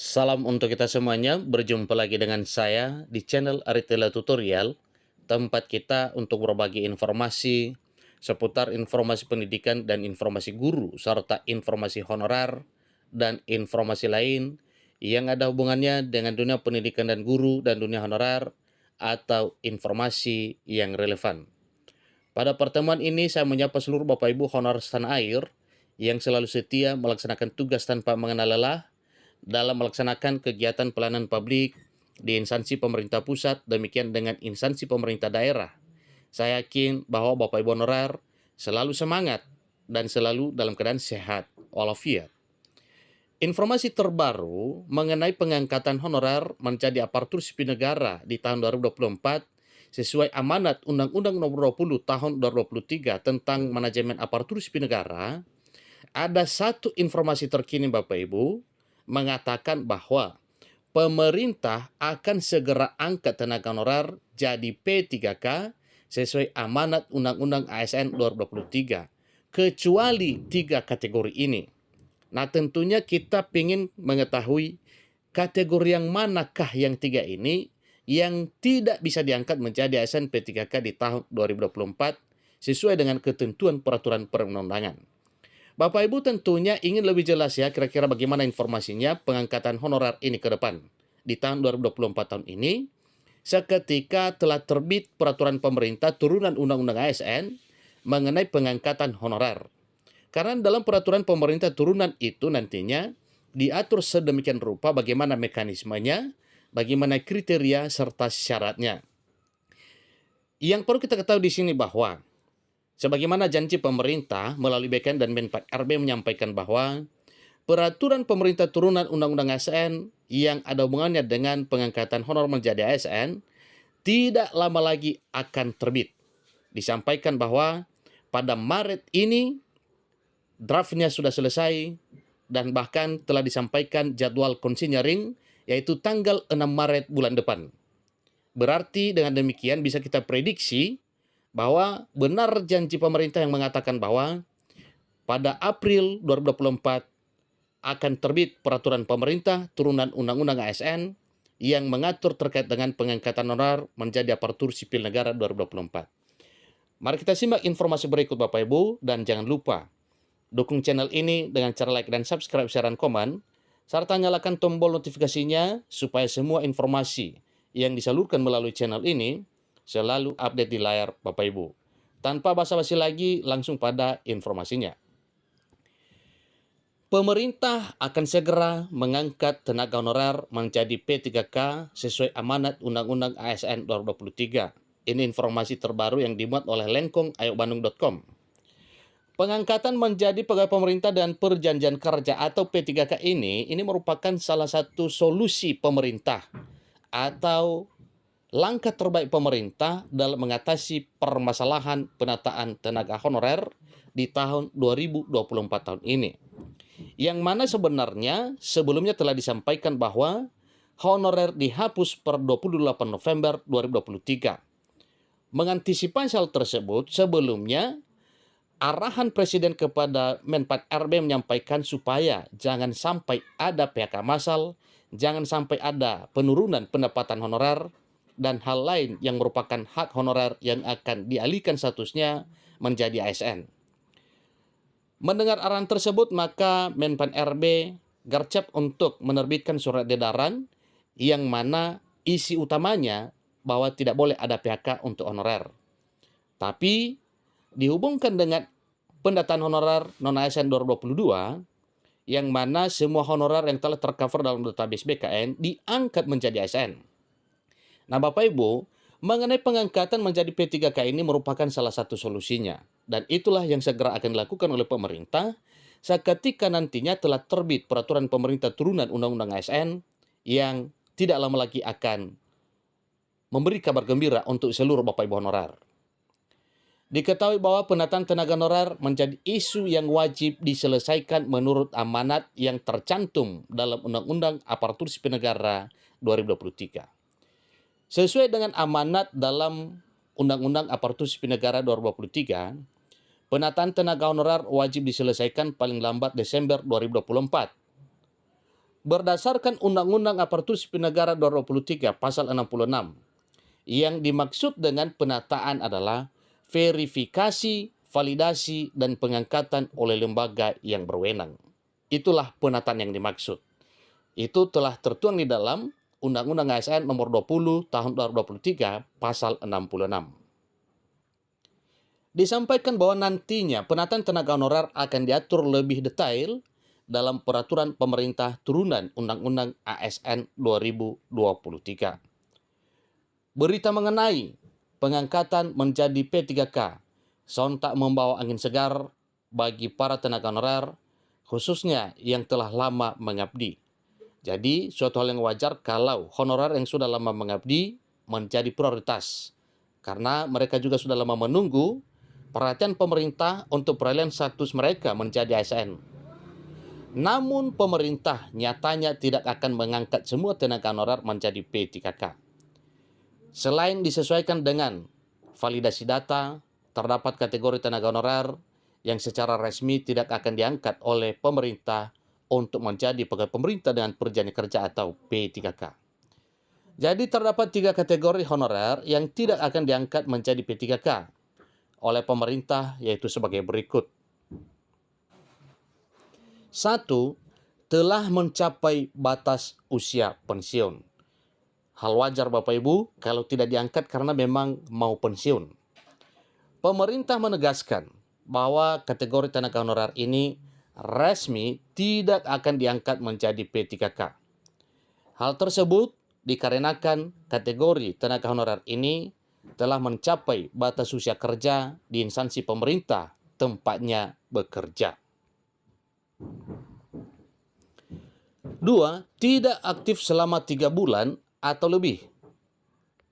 Salam untuk kita semuanya, berjumpa lagi dengan saya di channel Aritela Tutorial, tempat kita untuk berbagi informasi seputar informasi pendidikan dan informasi guru, serta informasi honorer dan informasi lain yang ada hubungannya dengan dunia pendidikan dan guru dan dunia honorer atau informasi yang relevan. Pada pertemuan ini saya menyapa seluruh Bapak Ibu honorer setanah air yang selalu setia melaksanakan tugas tanpa mengenal lelah dalam melaksanakan kegiatan pelayanan publik di instansi pemerintah pusat, demikian dengan instansi pemerintah daerah. Saya yakin bahwa Bapak Ibu honorer selalu semangat dan selalu dalam keadaan sehat walafiat. Informasi terbaru mengenai pengangkatan honorer menjadi aparatur sipil negara di tahun 2024 sesuai amanat Undang-Undang Nomor 20 Tahun 2023 tentang manajemen aparatur sipil negara. Ada satu informasi terkini Bapak Ibu mengatakan bahwa pemerintah akan segera angkat tenaga honorer jadi P3K sesuai amanat Undang-Undang ASN 2023, kecuali 3 kategori ini. Nah, tentunya kita ingin mengetahui kategori yang manakah yang 3 ini yang tidak bisa diangkat menjadi ASN P3K di tahun 2024 sesuai dengan ketentuan peraturan perundang-undangan. Bapak Ibu tentunya ingin lebih jelas ya kira-kira bagaimana informasinya pengangkatan honorer ini ke depan. Di tahun 2024 tahun ini, seketika telah terbit peraturan pemerintah turunan Undang-Undang ASN mengenai pengangkatan honorer. Karena dalam peraturan pemerintah turunan itu nantinya diatur sedemikian rupa bagaimana mekanismenya, bagaimana kriteria serta syaratnya. Yang perlu kita ketahui di sini bahwa sebagaimana janji pemerintah melalui BKN dan Men 4RB menyampaikan bahwa peraturan pemerintah turunan Undang-Undang ASN yang ada hubungannya dengan pengangkatan honor menjadi ASN tidak lama lagi akan terbit. Disampaikan bahwa pada Maret ini draftnya sudah selesai dan bahkan telah disampaikan jadwal konsinyering yaitu tanggal 6 Maret bulan depan. Berarti dengan demikian bisa kita prediksi bahwa benar janji pemerintah yang mengatakan bahwa pada April 2024 akan terbit peraturan pemerintah turunan Undang-Undang ASN yang mengatur terkait dengan pengangkatan honorer menjadi aparatur sipil negara 2024. Mari kita simak informasi berikut Bapak Ibu, dan jangan lupa dukung channel ini dengan cara like dan subscribe, share, dan komen, serta nyalakan tombol notifikasinya supaya semua informasi yang disalurkan melalui channel ini selalu update di layar Bapak Ibu. Tanpa basa-basi lagi, langsung pada informasinya. Pemerintah akan segera mengangkat tenaga honorer menjadi P3K sesuai amanat Undang-Undang ASN 2023. Ini informasi terbaru yang dimuat oleh lengkong.ayobandung.com. Pengangkatan menjadi pegawai pemerintah dan perjanjian kerja atau P3K ini merupakan salah satu solusi pemerintah atau langkah terbaik pemerintah dalam mengatasi permasalahan penataan tenaga honorer di tahun 2024 tahun ini. Yang mana sebenarnya sebelumnya telah disampaikan bahwa honorer dihapus per 28 November 2023. Mengantisipasi hal tersebut, sebelumnya arahan Presiden kepada Men 4RB menyampaikan supaya jangan sampai ada PHK massal, jangan sampai ada penurunan pendapatan honorer, dan hal lain yang merupakan hak honorer yang akan dialihkan statusnya menjadi ASN. Mendengar arahan tersebut, maka Men 4RB gercep untuk menerbitkan surat edaran yang mana isi utamanya bahwa tidak boleh ada PHK untuk honorer. Tapi dihubungkan dengan pendataan honorer non-ASN 2022, yang mana semua honorer yang telah tercover dalam database BKN diangkat menjadi ASN. Nah Bapak Ibu, mengenai pengangkatan menjadi P3K ini merupakan salah satu solusinya. Dan itulah yang segera akan dilakukan oleh pemerintah seketika nantinya telah terbit peraturan pemerintah turunan Undang-Undang ASN yang tidak lama lagi akan memberi kabar gembira untuk seluruh Bapak Ibu honorer. Diketahui bahwa penataan tenaga honorer menjadi isu yang wajib diselesaikan menurut amanat yang tercantum dalam Undang-Undang Aparatur Sipil Negara 2023. Sesuai dengan amanat dalam Undang-Undang Aparatur Sipil Negara 2023, penataan tenaga honorer wajib diselesaikan paling lambat Desember 2024. Berdasarkan Undang-Undang Aparatur Sipil Negara 2023 Pasal 66, yang dimaksud dengan penataan adalah verifikasi, validasi, dan pengangkatan oleh lembaga yang berwenang. Itulah penataan yang dimaksud. Itu telah tertuang di dalam Undang-Undang ASN nomor 20 tahun 2023 Pasal 66. Disampaikan bahwa nantinya penataan tenaga honorer akan diatur lebih detail dalam peraturan pemerintah turunan Undang-Undang ASN 2023. Berita mengenai pengangkatan menjadi P3K sontak membawa angin segar bagi para tenaga honorer, khususnya yang telah lama mengabdi. Jadi, suatu hal yang wajar kalau honorer yang sudah lama mengabdi menjadi prioritas, karena mereka juga sudah lama menunggu perhatian pemerintah untuk peralihan status mereka menjadi ASN. Namun pemerintah nyatanya tidak akan mengangkat semua tenaga honorer menjadi P3K. Selain disesuaikan dengan validasi data, terdapat kategori tenaga honorer yang secara resmi tidak akan diangkat oleh pemerintah untuk menjadi pegawai pemerintah dengan perjanjian kerja atau P3K. Jadi terdapat 3 kategori honorer yang tidak akan diangkat menjadi P3K oleh pemerintah, yaitu sebagai berikut. 1. Telah mencapai batas usia pensiun. Hal wajar Bapak Ibu kalau tidak diangkat karena memang mau pensiun. Pemerintah menegaskan bahwa kategori tenaga honorer ini resmi tidak akan diangkat menjadi P3K. Hal tersebut dikarenakan kategori tenaga honorer ini telah mencapai batas usia kerja di instansi pemerintah tempatnya bekerja. 2. Tidak aktif selama 3 bulan atau lebih.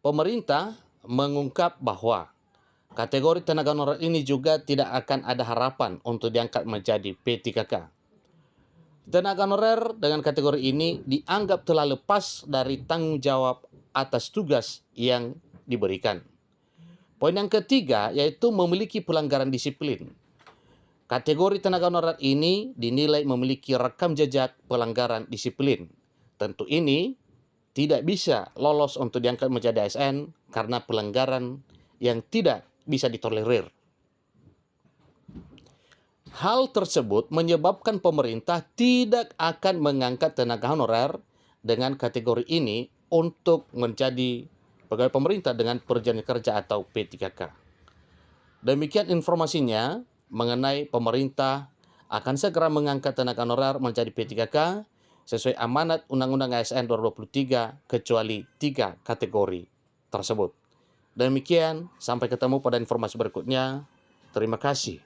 Pemerintah mengungkap bahwa kategori tenaga honorer ini juga tidak akan ada harapan untuk diangkat menjadi P3K. Tenaga honorer dengan kategori ini dianggap telah lepas dari tanggung jawab atas tugas yang diberikan. Poin yang ketiga yaitu memiliki pelanggaran disiplin. Kategori tenaga honorer ini dinilai memiliki rekam jejak pelanggaran disiplin. Tentu ini tidak bisa lolos untuk diangkat menjadi ASN karena pelanggaran yang tidak bisa ditolerir. Hal tersebut menyebabkan pemerintah tidak akan mengangkat tenaga honorer dengan kategori ini untuk menjadi pegawai pemerintah dengan perjanjian kerja atau P3K. Demikian informasinya mengenai pemerintah akan segera mengangkat tenaga honorer menjadi P3K sesuai amanat Undang-Undang ASN 2023 kecuali 3 kategori tersebut. Demikian, sampai ketemu pada informasi berikutnya. Terima kasih.